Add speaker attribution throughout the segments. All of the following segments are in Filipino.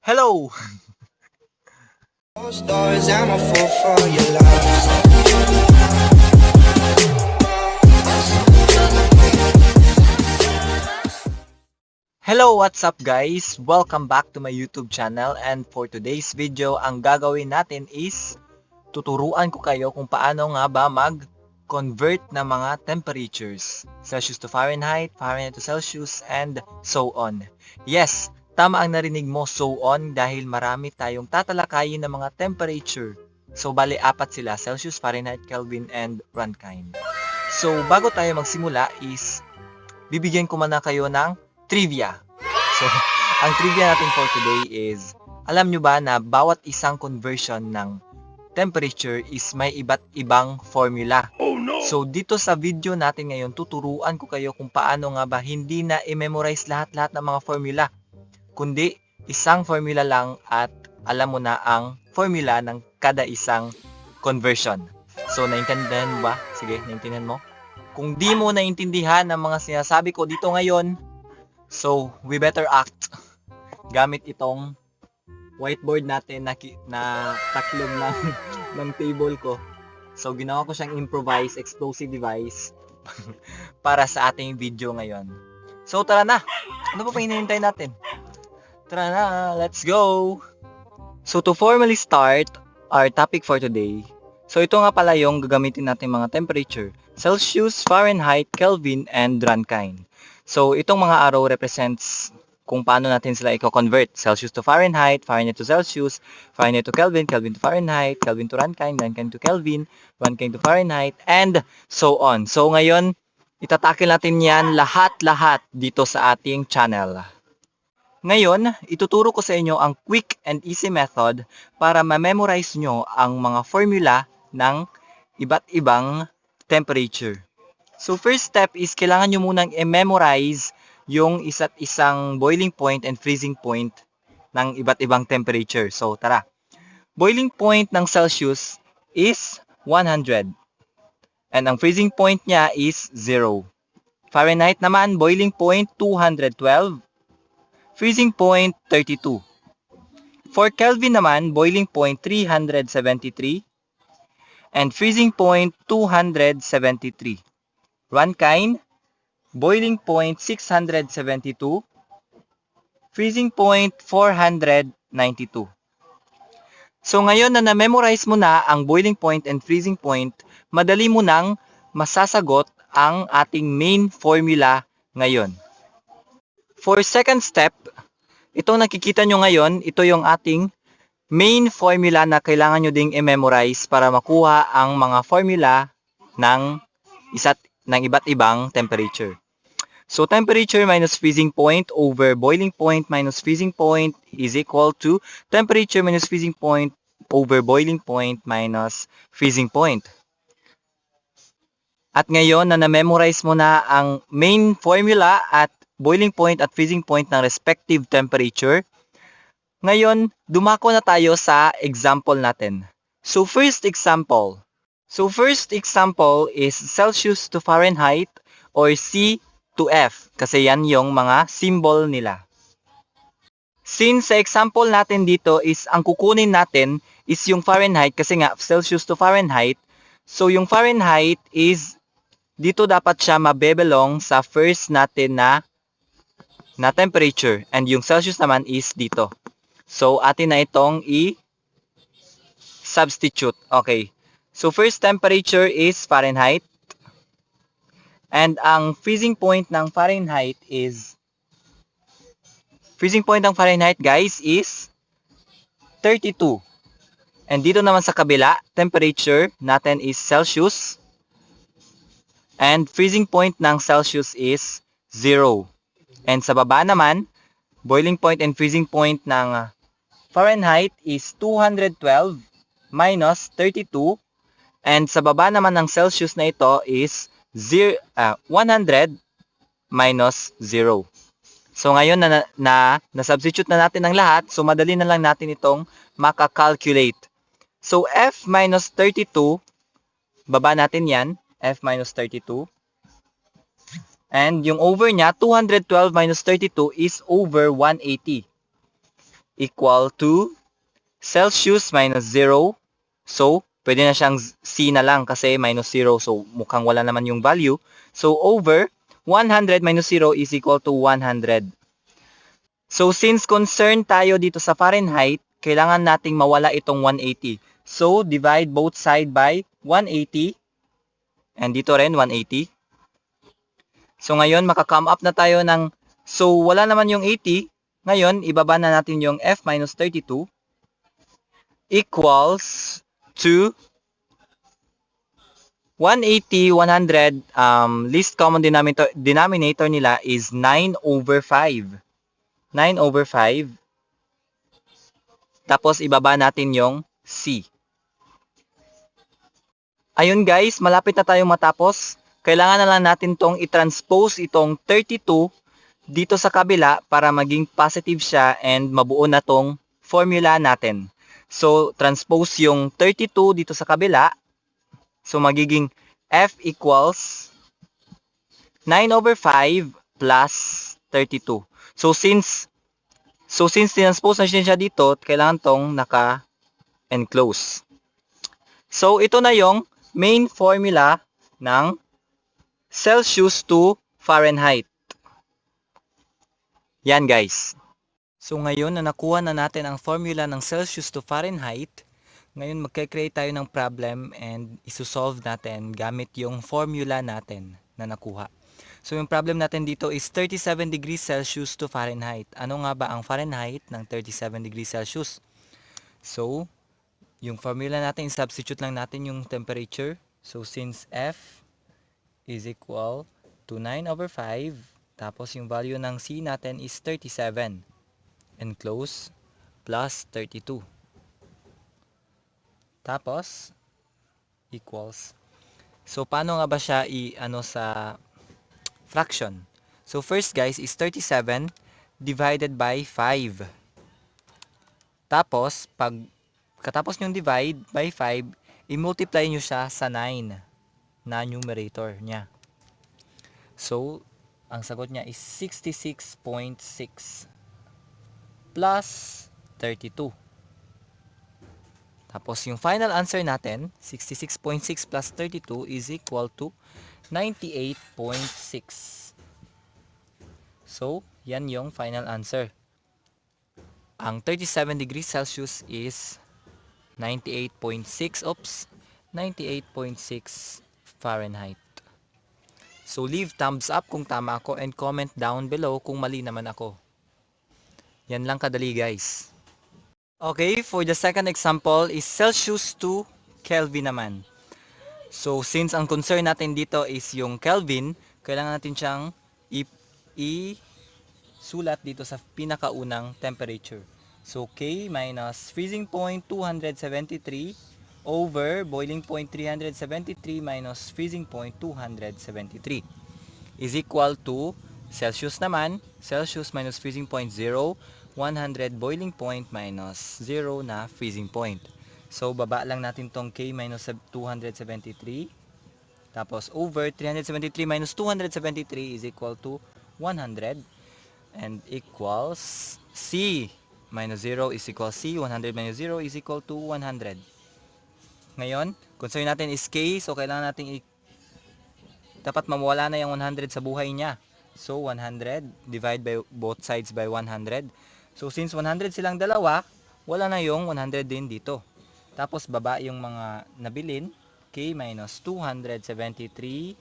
Speaker 1: Hello!
Speaker 2: Stories, I'm a fool for your love.
Speaker 1: Hello, what's up guys? Welcome back to my YouTube channel, and for today's video, ang gagawin natin is tuturuan ko kayo kung paano nga ba mag-convert ng mga temperatures. Celsius to Fahrenheit, Fahrenheit to Celsius, and so on. Yes, tama ang narinig mo, so on, dahil marami tayong tatalakayin ng mga temperature. So, bali apat sila, Celsius, Fahrenheit, Kelvin, and Rankine. So, bago tayo magsimula is, bibigyan ko muna kayo ng trivia. So, ang trivia natin for today is, alam nyo ba na bawat isang conversion ng temperature is may iba't ibang formula?
Speaker 3: Oh no!
Speaker 1: So, dito sa video natin ngayon, tuturuan ko kayo kung paano nga ba hindi na i-memorize lahat-lahat ng mga formula, kundi isang formula lang at alam mo na ang formula ng kada isang conversion. So, naintindihan mo ba? Sige, naintindihan mo? Kung di mo naintindihan ang mga sinasabi ko dito ngayon, so we better act gamit itong whiteboard natin na taklog ng table ko. So, ginawa ko siyang improvised explosive device para sa ating video ngayon. So, tara na! Ano pa hinihintay natin? Tara na! Let's go! So, to formally start our topic for today, so ito nga pala yung gagamitin natin mga temperature. Celsius, Fahrenheit, Kelvin, and Rankine. So, itong mga arrow represents kung paano natin sila i-convert. Celsius to Fahrenheit, Fahrenheit to Celsius, Fahrenheit to Kelvin, Kelvin to Fahrenheit, Kelvin to Rankine, Rankine to Kelvin, Rankine to Fahrenheit, and so on. So, ngayon, itatakil natin yan lahat-lahat dito sa ating channel. Ngayon, ituturo ko sa inyo ang quick and easy method para ma-memorize nyo ang mga formula ng iba't ibang temperature. So, first step is kailangan nyo munang i-memorize yung isa't isang boiling point and freezing point ng iba't ibang temperature. So, tara. Boiling point ng Celsius is 100. And ang freezing point niya is 0. Fahrenheit naman, boiling point 212. Freezing point 32. For Kelvin naman, boiling point 373. And freezing point 273. Rankine, boiling point 672, freezing point 492. So ngayon na na-memorize mo na ang boiling point and freezing point, madali mo nang masasagot ang ating main formula ngayon. For second step, itong nakikita nyo ngayon, ito yung ating main formula na kailangan nyo ding i-memorize para makuha ang mga formula ng iba't ibang temperature. So, temperature minus freezing point over boiling point minus freezing point is equal to temperature minus freezing point over boiling point minus freezing point. At ngayon na na-memorize mo na ang main formula at boiling point at freezing point ng respective temperature, ngayon, dumako na tayo sa example natin. So, first example is Celsius to Fahrenheit or C to F kasi yan yung mga symbol nila. Since sa example natin dito is ang kukunin natin is yung Fahrenheit kasi nga Celsius to Fahrenheit. So yung Fahrenheit is dito dapat siya mabebelong sa first natin na temperature and yung Celsius naman is dito. So atin na itong i-substitute. Okay. So, first temperature is Fahrenheit. And ang freezing point ng Fahrenheit guys, is 32. And dito naman sa kabila, temperature natin is Celsius. And freezing point ng Celsius is 0. And sa baba naman, boiling point and freezing point ng Fahrenheit is 212 minus 32. And sa baba naman ng Celsius na ito is 100 minus 0. So ngayon na substitute na natin ang lahat, so madali na lang natin itong maka-calculate. So F minus 32, baba natin yan, F minus 32. And yung over niya, 212 minus 32 is over 180. equal to Celsius minus 0. So, pwede na siyang C na lang kasi minus 0. So, mukhang wala naman yung value. So, over 100 minus 0 is equal to 100. So, since concerned tayo dito sa Fahrenheit, kailangan nating mawala itong 180. So, divide both side by 180. And dito rin, 180. So, ngayon, maka-come up na tayo ng, so, wala naman yung 80. Ngayon, ibaba na natin yung F minus 32 equals to 180, 100, least common denominator nila is 9 over 5. 9 over 5. Tapos, ibaba natin yung C. Ayun guys, malapit na tayong matapos. Kailangan na lang natin tong i-transpose itong 32 dito sa kabila para maging positive siya and mabuo na tong formula natin. So, transpose yung 32 dito sa kabila. So, magiging F equals 9 over 5 plus 32. So, since transpose na siya dito, kailangan tong naka-enclose. So, ito na yung main formula ng Celsius to Fahrenheit. Yan guys. So ngayon na nakuha na natin ang formula ng Celsius to Fahrenheit, ngayon magkakreate tayo ng problem and isosolve natin gamit yung formula natin na nakuha. So yung problem natin dito is 37 degrees Celsius to Fahrenheit. Ano nga ba ang Fahrenheit ng 37 degrees Celsius? So, yung formula natin, substitute lang natin yung temperature. So since F is equal to 9 over 5, tapos yung value ng C natin is 37, enclose, plus 32. Tapos, equals. So, paano nga ba siya sa fraction? So, first guys is 37 divided by 5. Tapos, katapos nyong divide by 5, i-multiply nyo siya sa 9 na numerator niya. So, ang sagot niya is 66.6 plus 32. Tapos, yung final answer natin, 66.6 plus 32 is equal to 98.6. So, yan yung final answer. Ang 37 degrees Celsius is 98.6 Fahrenheit. So, leave thumbs up kung tama ako and comment down below kung mali naman ako. Yan lang kadali guys. Okay, for the second example is Celsius to Kelvin naman. So, since ang concern natin dito is yung Kelvin, kailangan natin siyang i-sulat dito sa pinakaunang temperature. So, K minus freezing point 273 over boiling point 373 minus freezing point 273 is equal to Celsius naman, Celsius minus freezing point 0, 100 boiling point minus 0 na freezing point. So, baba lang natin tong K minus 273. Tapos, over 373 minus 273 is equal to 100. And equals C minus 0 is equal C. 100 minus 0 is equal to 100. Ngayon, concern natin is K. So, kailangan natin dapat mawala na yung 100 sa buhay niya. So, 100 divide by both sides by 100. So, since 100 silang dalawa, wala na yung 100 din dito. Tapos, baba yung mga nabilin. K minus 273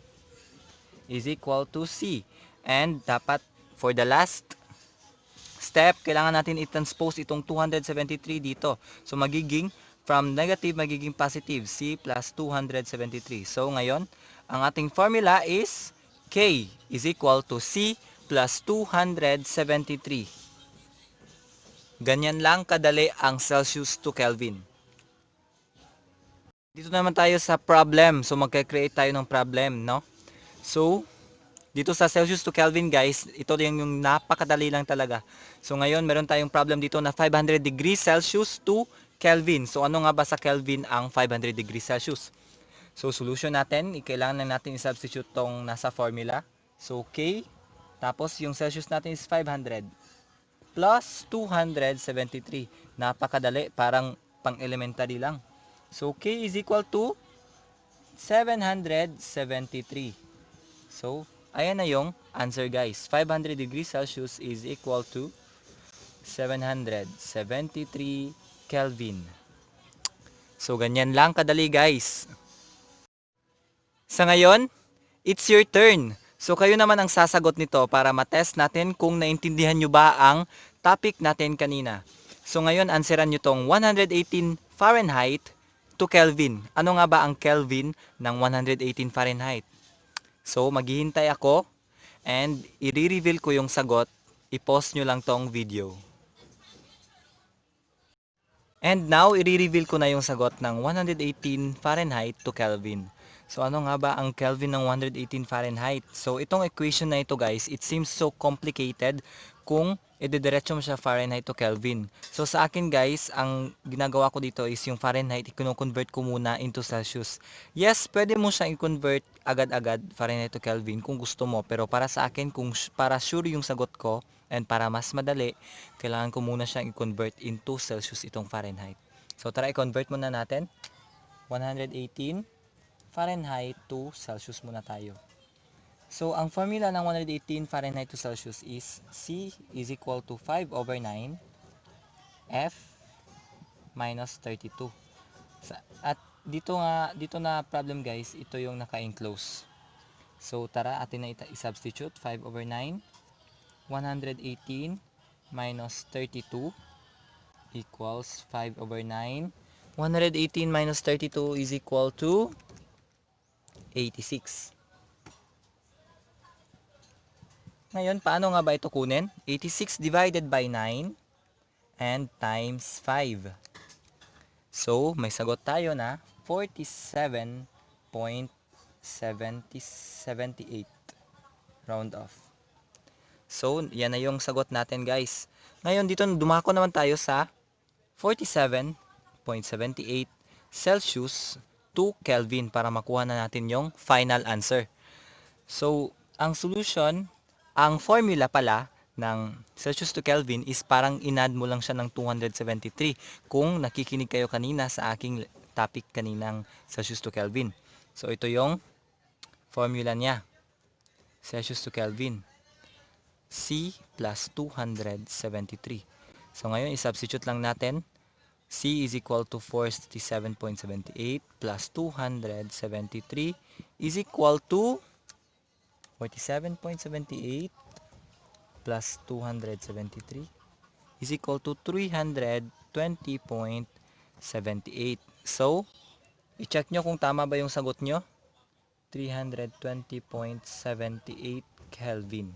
Speaker 1: is equal to C. And, dapat, for the last step, kailangan natin i-transpose itong 273 dito. So, magiging, from negative, magiging positive. C plus 273. So, ngayon, ang ating formula is K is equal to C plus 273. Ganyan lang kadali ang Celsius to Kelvin. Dito naman tayo sa problem. So, magka-create tayo ng problem, no? So, dito sa Celsius to Kelvin, guys, ito yung napakadali lang talaga. So, ngayon, meron tayong problem dito na 500 degrees Celsius to Kelvin. So, ano nga ba sa Kelvin ang 500 degrees Celsius? So, solution natin, kailangan lang natin i-substitute tong nasa formula. So, K, tapos yung Celsius natin is 500. plus 273. Napakadali, parang pang-elementary lang. So, K is equal to 773. So, ayan na yung answer guys. 500 degrees Celsius is equal to 773 Kelvin. So, ganyan lang kadali guys. Sa ngayon, it's your turn. So, kayo naman ang sasagot nito para matest natin kung naintindihan nyo ba ang topic natin kanina. So, ngayon, answeran nyo tong 118 Fahrenheit to Kelvin. Ano nga ba ang Kelvin ng 118 Fahrenheit? So, maghihintay ako and i-reveal ko yung sagot. I-pause nyo lang tong video. And now, i-reveal ko na yung sagot ng 118 Fahrenheit to Kelvin. So, ano nga ba ang Kelvin ng 118 Fahrenheit? So, itong equation na ito guys, it seems so complicated kung idediretso mo siya Fahrenheit to Kelvin. So, sa akin guys, ang ginagawa ko dito is yung Fahrenheit, i-convert ko muna into Celsius. Yes, pwede mo siyang i-convert agad-agad Fahrenheit to Kelvin kung gusto mo. Pero para sa akin, kung para sure yung sagot ko, and para mas madali, kailangan ko muna siyang i-convert into Celsius itong Fahrenheit. So, tara i-convert muna natin. 118 Fahrenheit to Celsius muna tayo. So, ang formula ng 118 Fahrenheit to Celsius is C is equal to 5 over 9 F minus 32. At dito na problem guys, ito yung naka-enclose. So, tara atin na i-substitute 5 over 9. 118 minus 32 equals 5 over 9. 118 minus 32 is equal to 86. Ngayon, paano nga ba ito kunin? 86 divided by 9 and times 5. So, may sagot tayo na 47.78 round off. So, yan na yung sagot natin guys. Ngayon, dito dumako naman tayo sa 47.78 Celsius to Kelvin para makuha na natin yung final answer. So, ang solution, ang formula pala ng Celsius to Kelvin is parang inad mo lang siya ng 273 kung nakikinig kayo kanina sa aking topic kaninang Celsius to Kelvin. So, ito yung formula niya. Celsius to Kelvin. C plus 273. So, ngayon, i-substitute lang natin. C is equal to 47.78 plus 273 is equal to 47.78 plus 273 is equal to 320.78. So, i-check nyo kung tama ba yung sagot nyo. 320.78 Kelvin.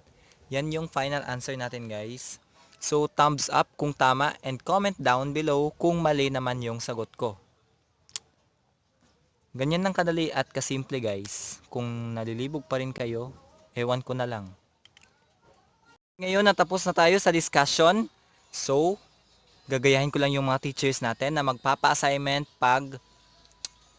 Speaker 1: Yan yung final answer natin guys. So, thumbs up kung tama and comment down below kung mali naman yung sagot ko. Ganyan lang kadali at kasimple guys. Kung nalilibog pa rin kayo, ewan ko na lang. Ngayon natapos na tayo sa discussion. So, gagayahin ko lang yung mga teachers natin na magpapa-assignment pag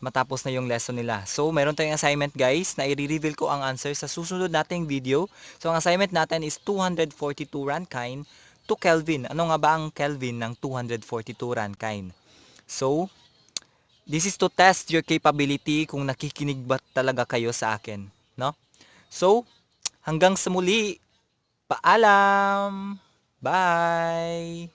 Speaker 1: matapos na yung lesson nila. So, meron tayong assignment guys na i-reveal ko ang answer sa susunod nating video. So, ang assignment natin is 242 Rankine to Kelvin. Ano nga ba ang Kelvin ng 242 Rankine? So, this is to test your capability kung nakikinig ba talaga kayo sa akin, no? So, hanggang sa muli, paalam! Bye!